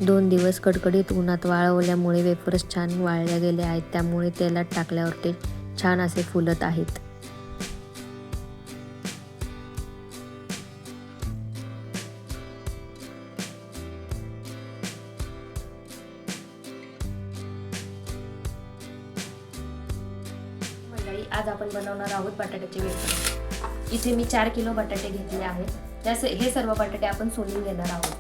2 दिवस कडकडीत उन्हात वाळवल्यामुळे वेफर्स छान वाळल्या गेले आहेत, त्यामुळे तेलात टाकल्यावर ते छान असे फुलत आहेत. आज आपण बनवणार आहोत बटाट्याचे वेफर. इथे मी 4 किलो बटाटे घेतले आहेत. हे सर्व बटाटे आपण सोलून घेणार आहोत.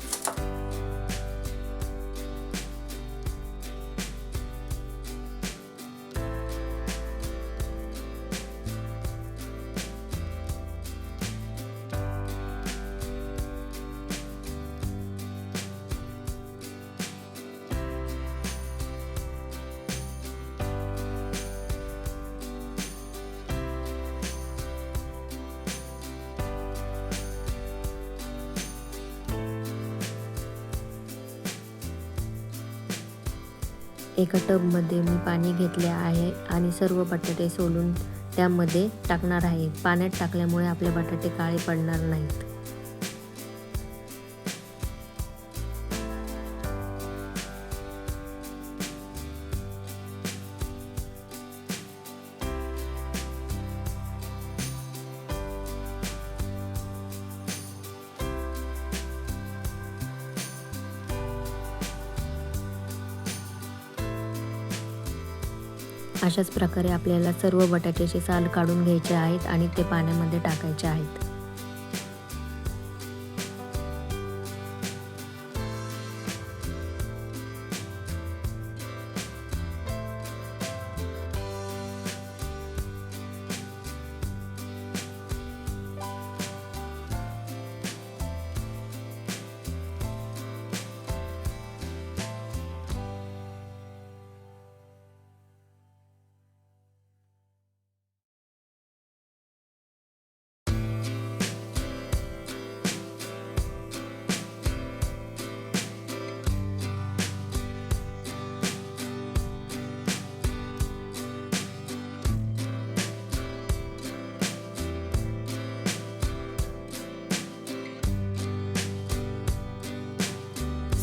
एका टबमध्ये मी पाणी घेतले आहे आणि सर्व बटाटे सोलून त्यामध्ये टाकणार आहे. पाण्यात टाकल्यामुळे आपले बटाटे काळे पडणार नाहीत. अशाच प्रकारे आपल्याला सर्व बटाट्याचे साल काढून घ्यायचे आहेत आणि ते पाण्यामध्ये टाकायचे आहेत.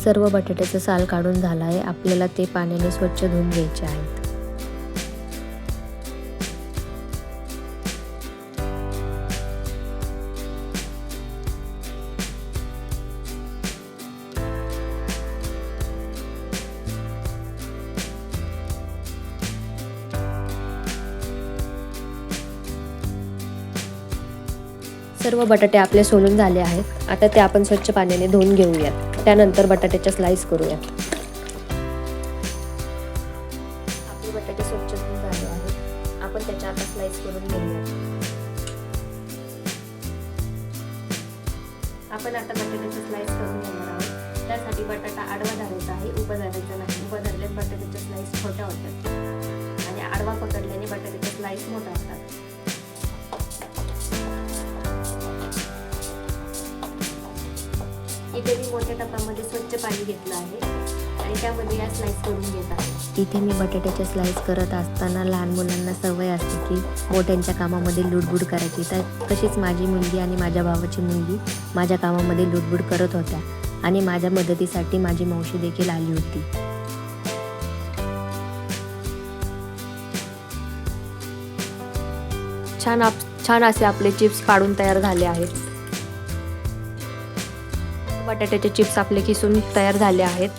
सर्व बटाट्याचं साल काढून झालं आहे. आपल्याला ते पाण्याने स्वच्छ धुवून घ्यायचे आहेत. सर्व बटाटे आपले सोलून झाले आहेत. आता ते आपण स्वच्छ पाण्याने धुवून घेऊयात. त्यानंतर बटाट्याच्या स्लाइस करूयात. आपले बटाटे स्वच्छ धुवून झाले आहेत. आपण त्याच्या आता स्लाइस करून घेऊयात. आपण आता बटाट्याचे स्लाइस करून घेणार आहोत. त्यासाठी बटाटा आडवा धरायचा आहे, उभा धरायचा नाही. उभा धरल्यास बटाट्याच्या स्लाइस छोट्या होतात आणि आडवा पकडल्याने बटाट्याच्या स्लाइस मोठ्या होतात. इथे मी मोठ्या टपामध्ये स्वच्छ पाणी घेतलं आहे आणि त्यामध्ये या स्लाइस करून घेत आहे. इथे मी बटाट्याच्या स्लाइस करत असताना लहान मुलांना सवय असते की मोठ्यांच्या कामामध्ये लुडबुड करायची. तर तशीच माझी मुलगी आणि माझ्या भावाची मुलगी माझ्या कामामध्ये लुडबुड करत होत्या आणि माझ्या मदतीसाठी माझी मावशी देखील आली होती. छान असे आपले चिप्स पाडून तयार झाले आहेत. बटाट्याचे चिप्स आपले किसून तयार झाले आहेत.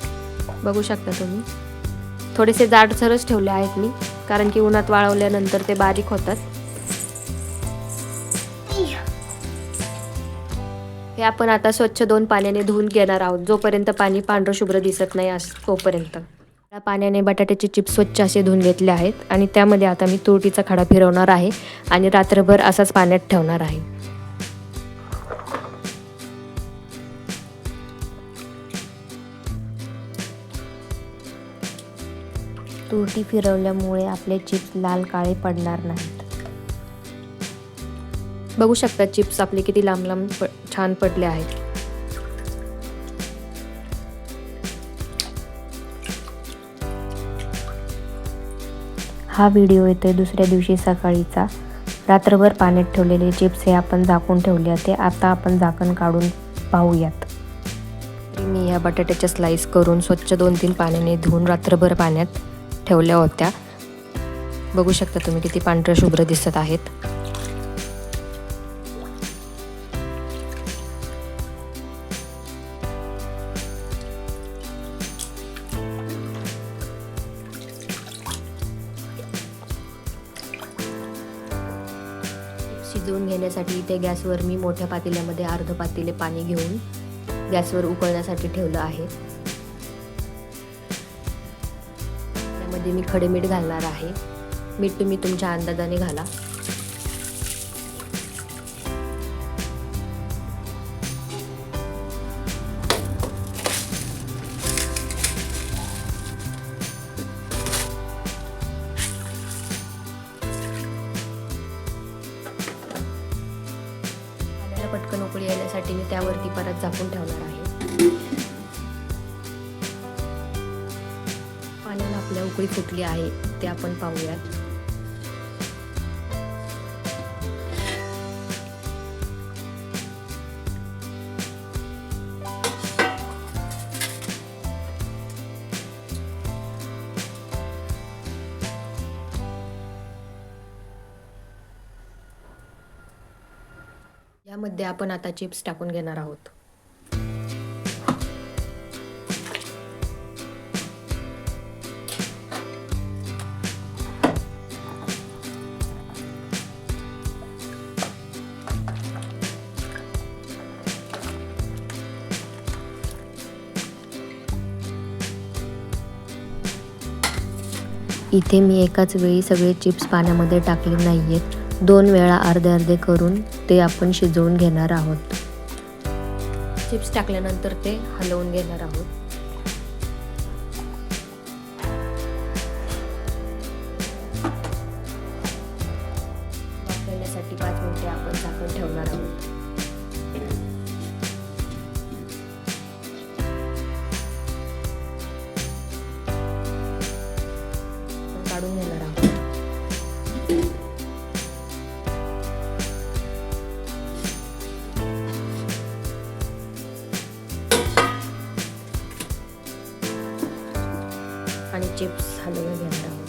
बघू शकता तुम्ही. थोडेसे जाडसरच ठेवले आहेत मी, कारण की उन्हात वाळवल्यानंतर ते बारीक होतात. हे आपण आता स्वच्छ 2 पाण्याने धुवून घेणार आहोत, जोपर्यंत पाणी पांढरं शुभ्र दिसत नाही तोपर्यंत. या पाण्याने बटाट्याचे चिप्स स्वच्छ असे धुवून घेतले आहेत आणि त्यामध्ये आता मी तुरटीचा खडा फिरवणार आहे आणि रात्रभर असाच पाण्यात ठेवणार आहे. तुरटी फिरवल्यामुळे आपले चिप्स लाल काळे पडणार नाहीत. बघू शकता चिप्स आपले किती लांब लांब छान पडले आहेत. हा व्हिडिओ येतोय दुसऱ्या दिवशी सकाळीचा. रात्रभर पाण्यात ठेवलेले चिप्स हे आपण झाकून ठेवले होते. आता आपण झाकण काढून पाहूयात. मी या बटाट्याच्या स्लाइस करून स्वच्छ 2-3 पाण्याने धुवून रात्रभर पाण्यात ठेवल्या होत्या. बघू शकता तुम्ही किती पांढऱ्या शुभ्र दिसत आहेत. शिजवून घेण्यासाठी इथे गॅसवर मी मोठ्या पातेल्यामध्ये अर्ध पातेले पाणी घेऊन गॅसवर उकळण्यासाठी ठेवलं आहे. त्यामध्ये मी खडे मीठ घालणार आहे. मीठ तुम्ही तुमच्या अंदाजाने घाला. पटकन उकळी येण्यासाठी मी त्यावरती परत झाकून ठेवणार आहे. पाण्याला आपल्या उकळी फुटली आहे ते आपण पाहूयात. यामध्ये आपण आता चिप्स टाकून घेणार आहोत. इथे मी एकाच वेळी सगळे चिप्स पाण्यामध्ये टाकले नाहीयेत. 2 वेळा अर्धे अर्धे करून ते आपण शिजवून घेणार आहोत. चिप्स टाकल्यानंतर ते हलवून घेणार आहोत. वाफवण्यासाठी 5 मिनिटे आपण झाकण ठेवणार आहोत. काढून घेणार आहोत. आणि चिप्स हलवून घेणार आहोत.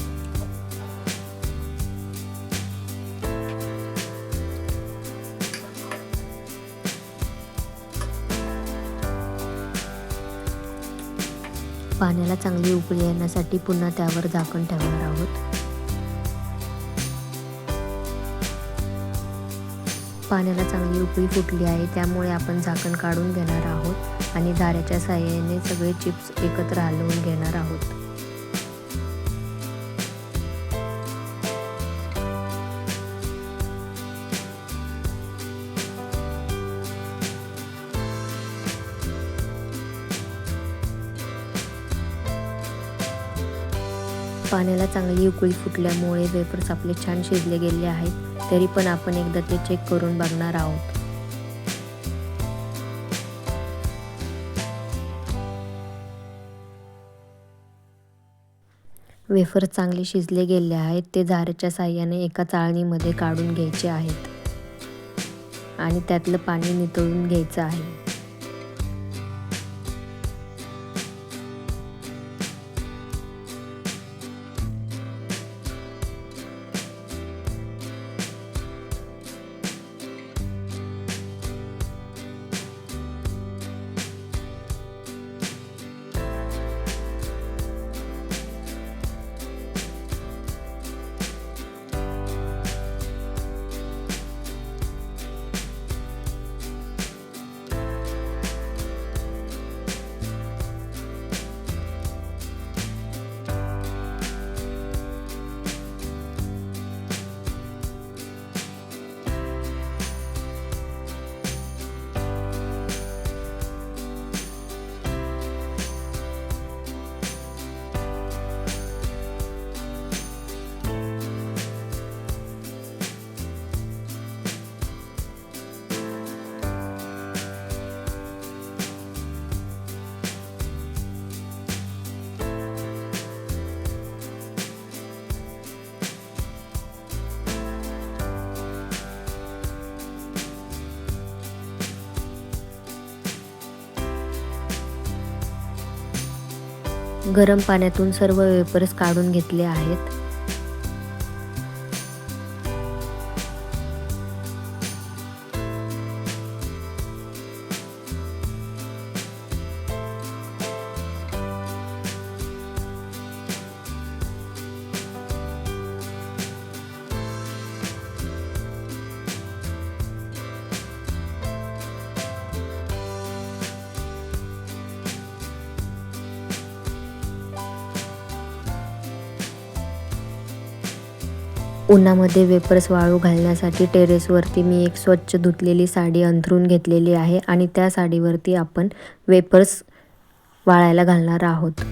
पाण्याला चांगली उकळी येण्यासाठी पुन्हा त्यावर झाकण ठेवणार आहोत. पाण्याला चांगली उकळी फुटली आहे त्यामुळे आपण झाकण काढून घेणार आहोत आणि झाऱ्याच्या साहाय्याने सगळे चिप्स एकत्र हलवून घेणार आहोत. पाण्याला चांगली उकळी फुटल्यामुळे वेफर्स आपले छान शिजले गेले आहेत. तरी पण आपण एकदा ते चेक करून बघणार आहोत. वेफर्स चांगले शिजले गेले आहेत. ते झाऱ्याच्या साहाय्याने एका चाळणीमध्ये काढून घ्यायचे आहेत आणि त्यातलं पाणी निथळून घ्यायचं आहे. गरम पाण्यातून सर्व वेफर्स काढून घेतले आहेत. उन्हामध्ये वेफर्स वाळू घालण्यासाठी टेरेसवरती मी एक स्वच्छ धुतलेली साडी अंथरून घेतलेली आहे आणि त्या साडीवरती आपण वेफर्स वाळायला घालणार आहोत.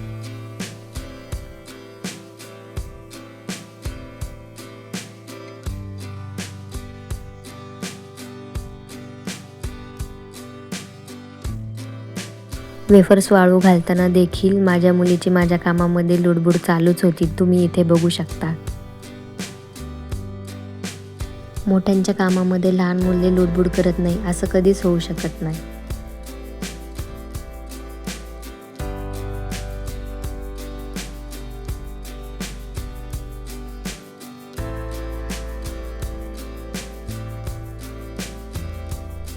वेफर्स वाळू घालताना देखील माझ्या मुलीची माझ्या कामामध्ये लुडबुड चालूच होती. तुम्ही इथे बघू शकता. मोठ्यांच्या कामामध्ये लहान मुले लुडबुड करत नाही असं कधीच होऊ शकत नाही.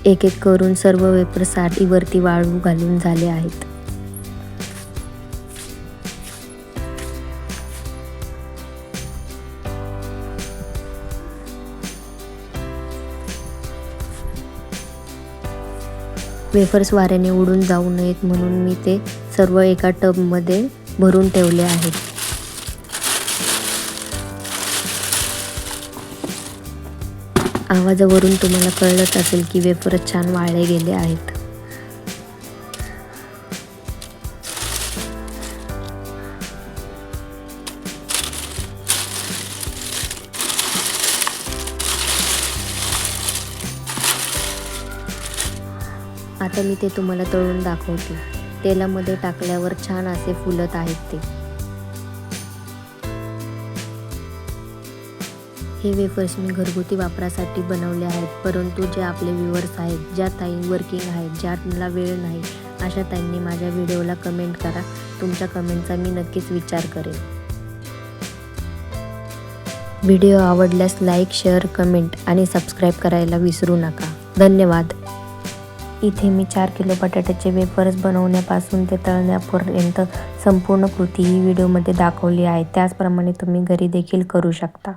एक एक करून सर्व वेफर साडीवरती वाळू घालून झाले आहेत. वेफर्स वाऱ्याने उडून जाऊ नयेत म्हणून मी ते सर्व एका टबमध्ये भरून ठेवले आहेत. आवाजावरून तुम्हाला कळलंच असेल की वेफर्स छान वाळले गेले आहेत. आता मी ते तुम्हाला तळून दाखवते. तेलामध्ये टाकल्यावर छान असे फुलत आहेत ते. हे वेफर्स मी घरगुती वापरासाठी बनवले आहेत, परंतु जे आपले व्ह्यूअर्स आहेत, ज्या ताई वर्किंग आहेत, ज्यांना वेळ नाही, अशा ताईंनी माझ्या व्हिडिओला कमेंट करा. तुमच्या कमेंटचा मी नक्कीच विचार करेन. व्हिडिओ आवडल्यास लाईक, शेअर, कमेंट आणि सबस्क्राईब करायला विसरू नका. धन्यवाद. इथे मी 4 किलो बटाट्याचे वेफर्स बनवण्यापासून ते तळण्यापर्यंत संपूर्ण कृती ही व्हिडिओमध्ये दाखवली आहे. त्याचप्रमाणे तुम्ही घरी देखील करू शकता.